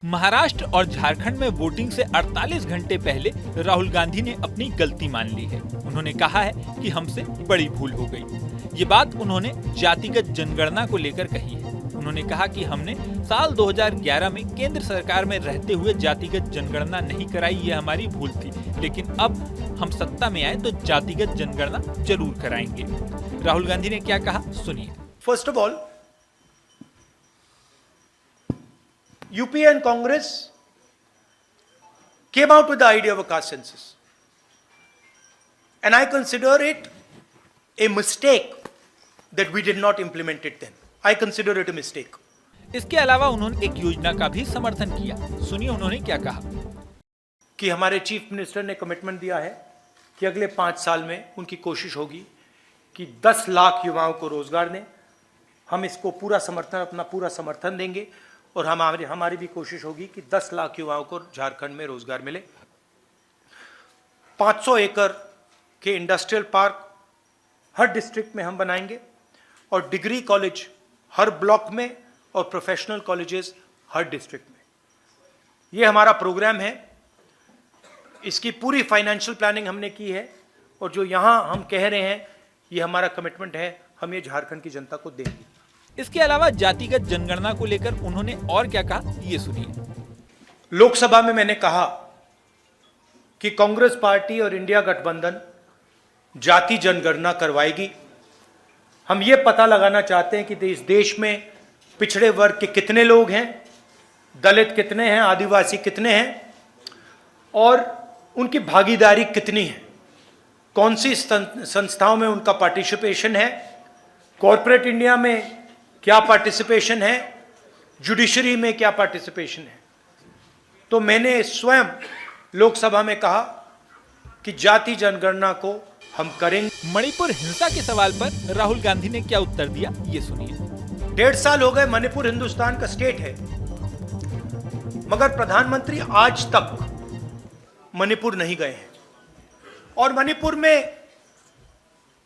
महाराष्ट्र और झारखंड में वोटिंग से 48 घंटे पहले राहुल गांधी ने अपनी गलती मान ली है। उन्होंने कहा है कि हमसे बड़ी भूल हो गई। ये बात उन्होंने जातिगत जनगणना को लेकर कही है। उन्होंने कहा कि हमने साल 2011 में केंद्र सरकार में रहते हुए जातिगत जनगणना नहीं कराई, ये हमारी भूल थी, लेकिन अब हम सत्ता में आए तो जातिगत जनगणना जरूर कराएंगे। राहुल गांधी ने क्या कहा, सुनिए। First of all, UP and Congress came out with the idea of a caste census, and I consider it a mistake that we did not implement it then. I consider it a mistake. इसके अलावा उन्होंने एक योजना का भी समर्थन किया। सुनिए उन्होंने क्या कहा। कि हमारे चीफ मिनिस्टर ने कमिटमेंट दिया है कि अगले 5 साल में उनकी कोशिश होगी कि 10 लाख युवाओं को रोजगार दें। हम इसको अपना पूरा समर्थन देंगे और हमारी भी कोशिश होगी कि 10 लाख युवाओं को झारखंड में रोजगार मिले। 500 एकड़ के इंडस्ट्रियल पार्क हर डिस्ट्रिक्ट में हम बनाएंगे और डिग्री कॉलेज हर ब्लॉक में और प्रोफेशनल कॉलेजेस हर डिस्ट्रिक्ट में। ये हमारा प्रोग्राम है। इसकी पूरी फाइनेंशियल प्लानिंग हमने की है और जो यहाँ हम कह रहे हैं ये हमारा कमिटमेंट है, हम ये झारखंड की जनता को देंगे। इसके अलावा जातिगत जनगणना को लेकर उन्होंने और क्या कहा, ये सुनिए। लोकसभा में मैंने कहा कि कांग्रेस पार्टी और इंडिया गठबंधन जाति जनगणना करवाएगी। हम ये पता लगाना चाहते हैं कि इस देश में पिछड़े वर्ग के कितने लोग हैं, दलित कितने हैं, आदिवासी कितने हैं और उनकी भागीदारी कितनी है, कौन सी संस्थाओं में उनका पार्टिसिपेशन है, कॉरपोरेट इंडिया में क्या पार्टिसिपेशन है, जुडिशरी में क्या पार्टिसिपेशन है। तो मैंने स्वयं लोकसभा में कहा कि जाति जनगणना को हम करेंगे। मणिपुर हिंसा के सवाल पर राहुल गांधी ने क्या उत्तर दिया, ये सुनिए। 1.5 साल हो गए मणिपुर हिंदुस्तान का स्टेट है, मगर प्रधानमंत्री आज तक मणिपुर नहीं गए हैं। और मणिपुर में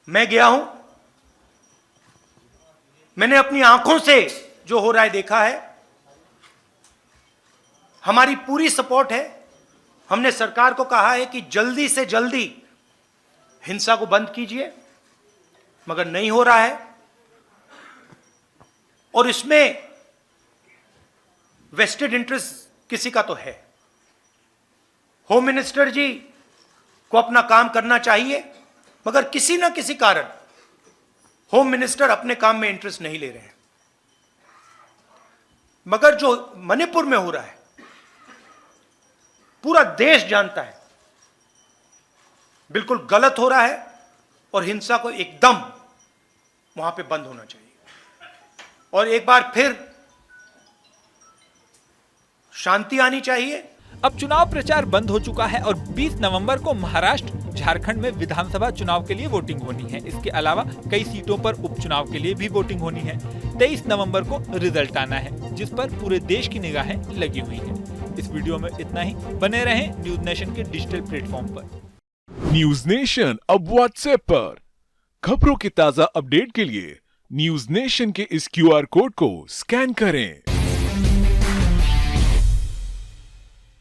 मैं गया हूं, मैंने अपनी आंखों से जो हो रहा है देखा है। हमारी पूरी सपोर्ट है। हमने सरकार को कहा है कि जल्दी से जल्दी हिंसा को बंद कीजिए, मगर नहीं हो रहा है। और इसमें वेस्टेड इंटरेस्ट किसी का तो है। होम मिनिस्टर जी को अपना काम करना चाहिए, मगर किसी ना किसी कारण होम मिनिस्टर अपने काम में इंटरेस्ट नहीं ले रहे हैं। मगर जो मणिपुर में हो रहा है पूरा देश जानता है, बिल्कुल गलत हो रहा है और हिंसा को एकदम वहां पे बंद होना चाहिए। और एक बार फिर शांति आनी चाहिए। अब चुनाव प्रचार बंद हो चुका है और 20 नवंबर को महाराष्ट्र, झारखंड में विधानसभा चुनाव के लिए वोटिंग होनी है। इसके अलावा कई सीटों पर उपचुनाव के लिए भी वोटिंग होनी है। 23 नवंबर को रिजल्ट आना है, जिस पर पूरे देश की निगाहें लगी हुई हैं। इस वीडियो में इतना ही। बने रहें न्यूज नेशन के डिजिटल प्लेटफॉर्म पर। न्यूज नेशन अब व्हाट्सएप पर। खबरों की ताजा अपडेट के लिए न्यूज नेशन के इस QR कोड को स्कैन करें।